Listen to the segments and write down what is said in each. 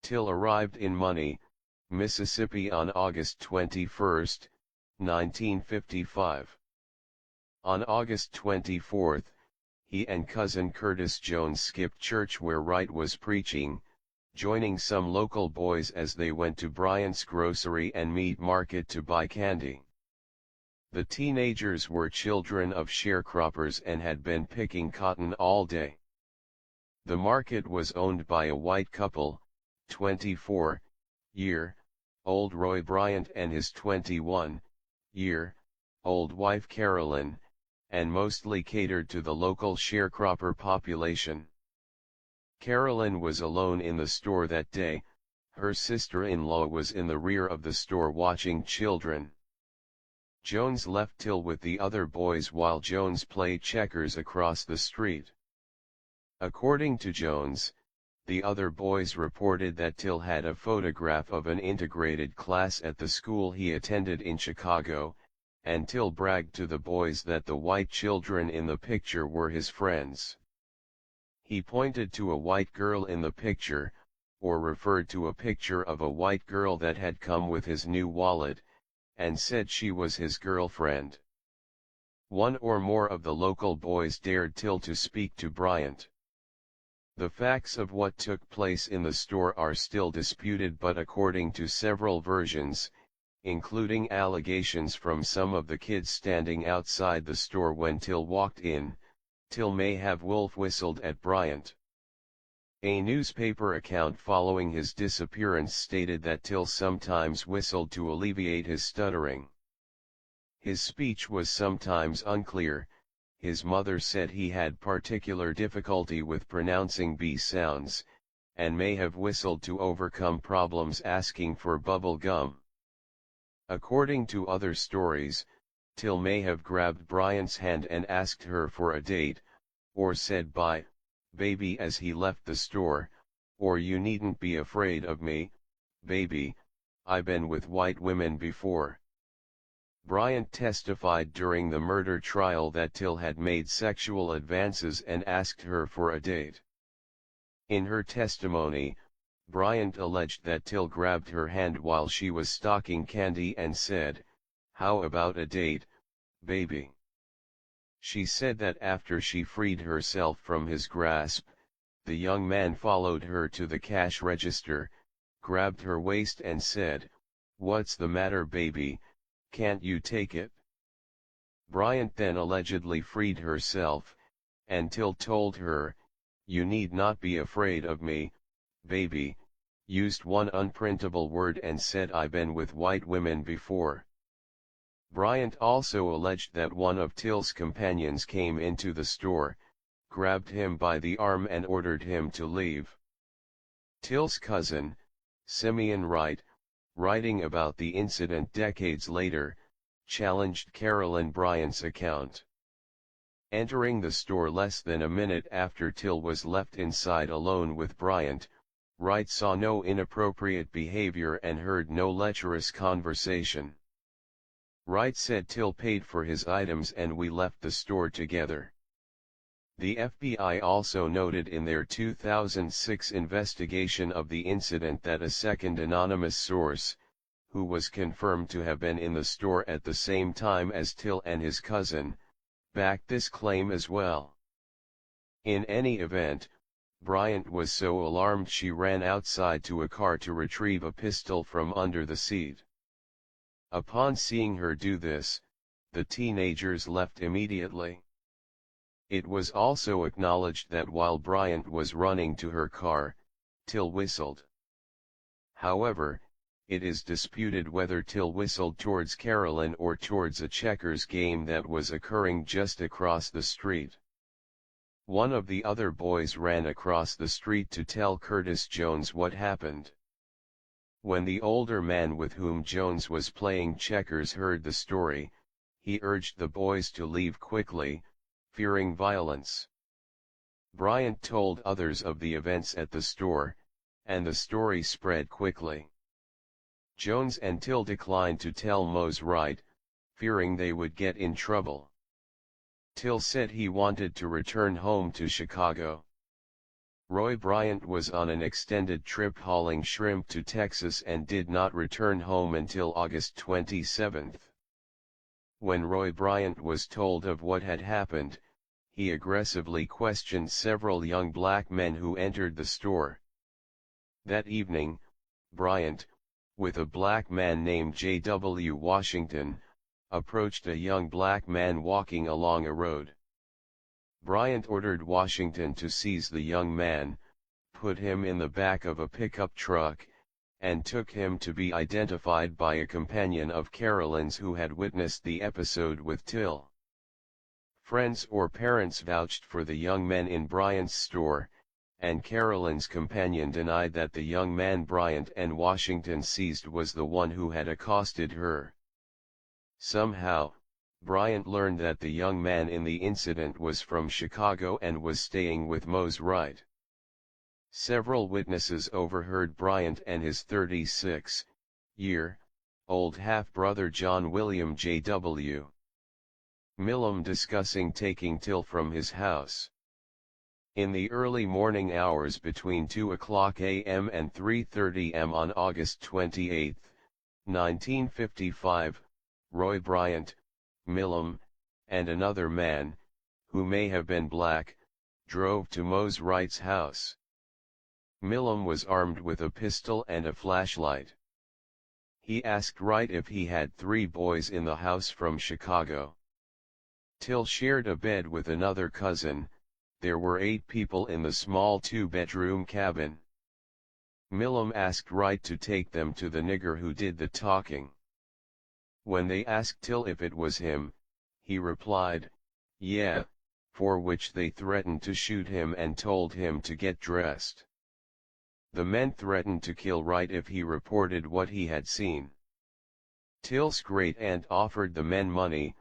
Till arrived in Money, Mississippi on August 21, 1955. On August 24, he and cousin Curtis Jones skipped church where Wright was preaching, joining some local boys as they went to Bryant's grocery and meat market to buy candy. The teenagers were children of sharecroppers and had been picking cotton all day. The market was owned by a white couple, 24-year-old Roy Bryant and his 21-year-old wife Carolyn, and mostly catered to the local sharecropper population. Carolyn was alone in the store that day. Her sister-in-law was in the rear of the store watching children. Jones left Till with the other boys while Jones played checkers across the street. According to Jones, the other boys reported that Till had a photograph of an integrated class at the school he attended in Chicago, and Till bragged to the boys that the white children in the picture were his friends. He pointed to a white girl in the picture, or referred to a picture of a white girl that had come with his new wallet, and said she was his girlfriend. One or more of the local boys dared Till to speak to Bryant. The facts of what took place in the store are still disputed, but according to several versions, including allegations from some of the kids standing outside the store when Till walked in, Till may have wolf whistled at Bryant. A newspaper account following his disappearance stated that Till sometimes whistled to alleviate his stuttering. His speech was sometimes unclear. His mother said he had particular difficulty with pronouncing B sounds, and may have whistled to overcome problems asking for bubble gum. According to other stories, Till may have grabbed Bryant's hand and asked her for a date, or said bye, baby, as he left the store, or you needn't be afraid of me, baby, I been with white women before. Bryant testified during the murder trial that Till had made sexual advances and asked her for a date. In her testimony, Bryant alleged that Till grabbed her hand while she was stocking candy and said, "How about a date, baby?" She said that after she freed herself from his grasp, the young man followed her to the cash register, grabbed her waist and said, "What's the matter, baby? Can't you take it?" Bryant then allegedly freed herself, and Till told her, "You need not be afraid of me, baby," used one unprintable word and said, "I been with white women before." Bryant also alleged that one of Till's companions came into the store, grabbed him by the arm and ordered him to leave. Till's cousin, Simeon Wright, writing about the incident decades later, challenged Carolyn Bryant's account. Entering the store less than a minute after Till was left inside alone with Bryant, Wright saw no inappropriate behavior and heard no lecherous conversation. Wright said Till paid for his items and we left the store together. The FBI also noted in their 2006 investigation of the incident that a second anonymous source, who was confirmed to have been in the store at the same time as Till and his cousin, backed this claim as well. In any event, Bryant was so alarmed she ran outside to a car to retrieve a pistol from under the seat. Upon seeing her do this, the teenagers left immediately. It was also acknowledged that while Bryant was running to her car, Till whistled. However, it is disputed whether Till whistled towards Carolyn or towards a checkers game that was occurring just across the street. One of the other boys ran across the street to tell Curtis Jones what happened. When the older man with whom Jones was playing checkers heard the story, he urged the boys to leave quickly, fearing violence. Bryant told others of the events at the store, and the story spread quickly. Jones and Till declined to tell Mose Wright, fearing they would get in trouble. Till said he wanted to return home to Chicago. Roy Bryant was on an extended trip hauling shrimp to Texas and did not return home until August 27. When Roy Bryant was told of what had happened, he aggressively questioned several young black men who entered the store. That evening, Bryant, with a black man named J.W. Washington, approached a young black man walking along a road. Bryant ordered Washington to seize the young man, put him in the back of a pickup truck, and took him to be identified by a companion of Carolyn's who had witnessed the episode with Till. Friends or parents vouched for the young men in Bryant's store, and Carolyn's companion denied that the young man Bryant and Washington seized was the one who had accosted her. Somehow, Bryant learned that the young man in the incident was from Chicago and was staying with Mose Wright. Several witnesses overheard Bryant and his 36-year-old half-brother John William J.W. Millam discussing taking Till from his house. In the early morning hours between 2:00 a.m. and 3:30 am on August 28, 1955, Roy Bryant, Millam, and another man, who may have been black, drove to Mose Wright's house. Millam was armed with a pistol and a flashlight. He asked Wright if he had 3 boys in the house from Chicago. Till shared a bed with another cousin. There were 8 people in the small 2-bedroom cabin. Millam asked Wright to take them to the nigger who did the talking. When they asked Till if it was him, he replied, "Yeah," for which they threatened to shoot him and told him to get dressed. The men threatened to kill Wright if he reported what he had seen. Till's great-aunt offered the men money,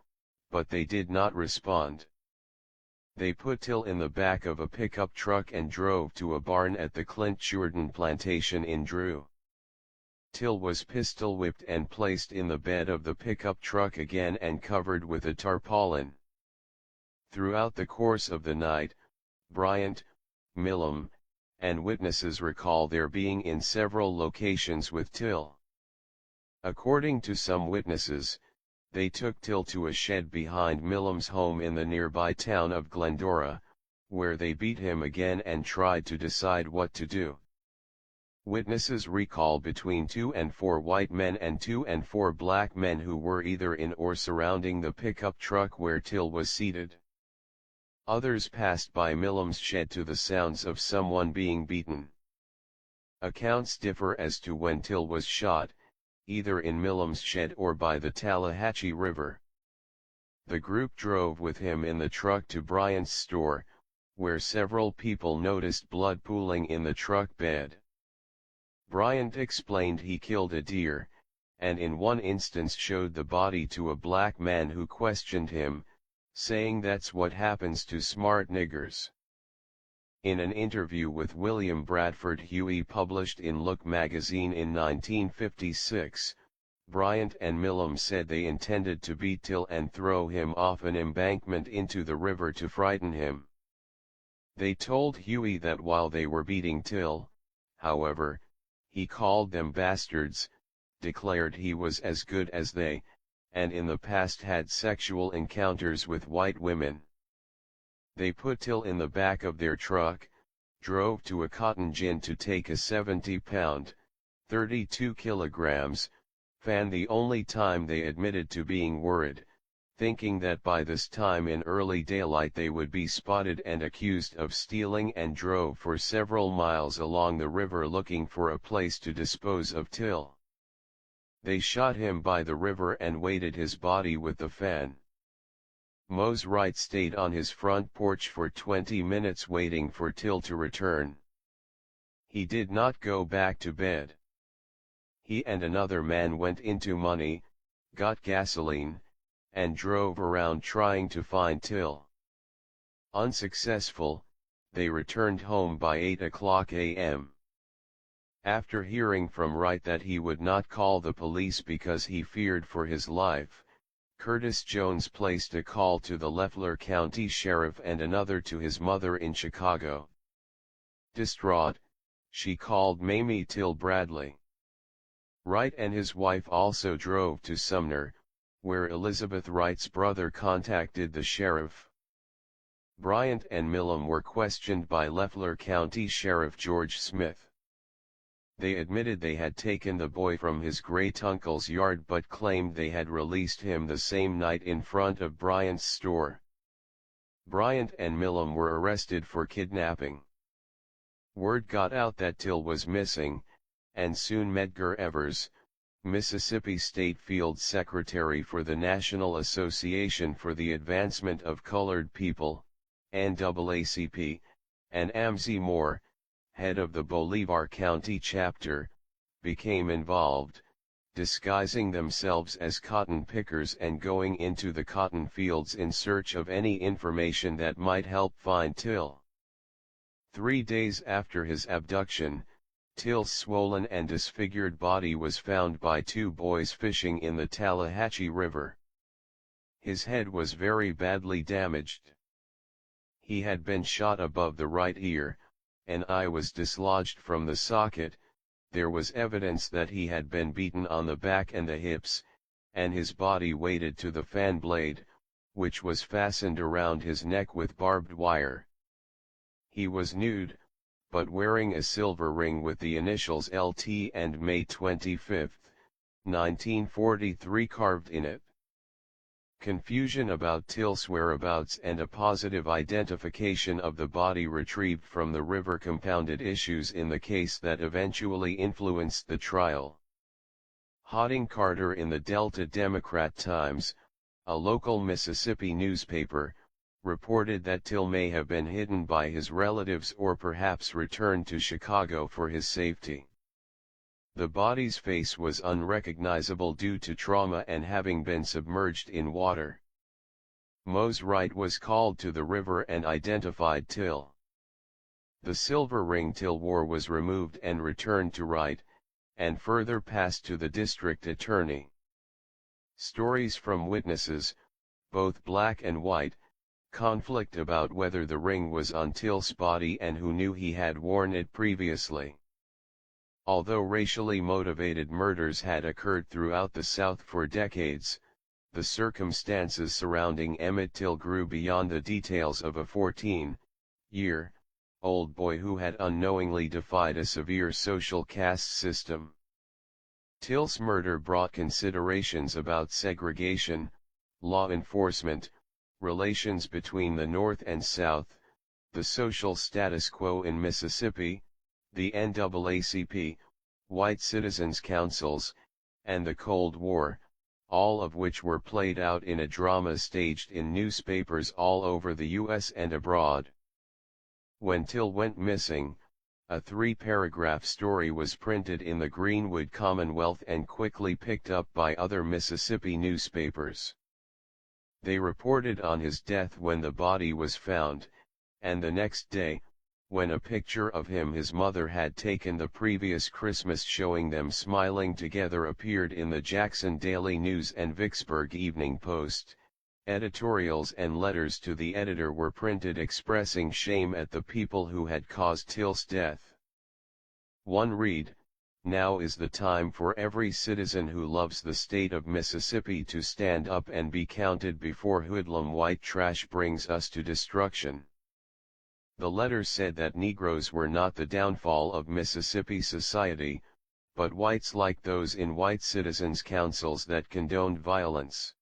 but they did not respond. They put Till in the back of a pickup truck and drove to a barn at the Clint Jordan plantation in Drew. Till was pistol-whipped and placed in the bed of the pickup truck again and covered with a tarpaulin. Throughout the course of the night, Bryant, Millam, and witnesses recall their being in several locations with Till. According to some witnesses, they took Till to a shed behind Millam's home in the nearby town of Glendora, where they beat him again and tried to decide what to do. Witnesses recall between 2 and 4 white men and 2 and 4 black men who were either in or surrounding the pickup truck where Till was seated. Others passed by Millam's shed to the sounds of someone being beaten. Accounts differ as to when Till was shot, either in Millam's shed or by the Tallahatchie River. The group drove with him in the truck to Bryant's store, where several people noticed blood pooling in the truck bed. Bryant explained he killed a deer, and in one instance showed the body to a black man who questioned him, saying that's what happens to smart niggers. In an interview with William Bradford Huey published in Look magazine in 1956, Bryant and Millam said they intended to beat Till and throw him off an embankment into the river to frighten him. They told Huey that while they were beating Till, however, he called them bastards, declared he was as good as they, and in the past had sexual encounters with white women. They put Till in the back of their truck, drove to a cotton gin to take a 70-pound, 32 kilograms, fan the only time they admitted to being worried, thinking that by this time in early daylight they would be spotted and accused of stealing, and drove for several miles along the river looking for a place to dispose of Till. They shot him by the river and weighted his body with the fan. Mose Wright stayed on his front porch for 20 minutes waiting for Till to return. He did not go back to bed. He and another man went into money, got gasoline, and drove around trying to find Till. Unsuccessful, they returned home by 8:00 a.m. After hearing from Wright that he would not call the police because he feared for his life, Curtis Jones placed a call to the Leffler County Sheriff and another to his mother in Chicago. Distraught, she called Mamie Till Bradley. Wright and his wife also drove to Sumner, where Elizabeth Wright's brother contacted the sheriff. Bryant and Milam were questioned by Leflore County Sheriff George Smith. They admitted they had taken the boy from his great-uncle's yard but claimed they had released him the same night in front of Bryant's store. Bryant and Milam were arrested for kidnapping. Word got out that Till was missing, and soon Medgar Evers, Mississippi State Field Secretary for the National Association for the Advancement of Colored People, NAACP, and Amzie Moore, head of the Bolivar County chapter, became involved, disguising themselves as cotton pickers and going into the cotton fields in search of any information that might help find Till. 3 days after his abduction, Till's swollen and disfigured body was found by 2 boys fishing in the Tallahatchie River. His head was very badly damaged. He had been shot above the right ear, an eye was dislodged from the socket. There was evidence that he had been beaten on the back and the hips, and his body weighted to the fan blade, which was fastened around his neck with barbed wire. He was nude, but wearing a silver ring with the initials LT and May 25, 1943 carved in it. Confusion about Till's whereabouts and a positive identification of the body retrieved from the river compounded issues in the case that eventually influenced the trial. Hodding Carter in the Delta Democrat-Times, a local Mississippi newspaper, reported that Till may have been hidden by his relatives or perhaps returned to Chicago for his safety. The body's face was unrecognizable due to trauma and having been submerged in water. Mose Wright was called to the river and identified Till. The silver ring Till wore was removed and returned to Wright, and further passed to the district attorney. Stories from witnesses, both black and white, conflict about whether the ring was on Till's body and who knew he had worn it previously. Although racially motivated murders had occurred throughout the South for decades, the circumstances surrounding Emmett Till grew beyond the details of a 14-year-old boy who had unknowingly defied a severe social caste system. Till's murder brought considerations about segregation, law enforcement, relations between the North and South, the social status quo in Mississippi, the NAACP, white citizens' councils, and the Cold War, all of which were played out in a drama staged in newspapers all over the U.S. and abroad. When Till went missing, a 3-paragraph story was printed in the Greenwood Commonwealth and quickly picked up by other Mississippi newspapers. They reported on his death when the body was found, and the next day, when a picture of his mother had taken the previous Christmas showing them smiling together appeared in the Jackson Daily News and Vicksburg Evening Post, editorials and letters to the editor were printed expressing shame at the people who had caused Till's death. One read, "Now is the time for every citizen who loves the state of Mississippi to stand up and be counted before hoodlum white trash brings us to destruction." The letter said that Negroes were not the downfall of Mississippi society, but whites like those in white citizens' councils that condoned violence.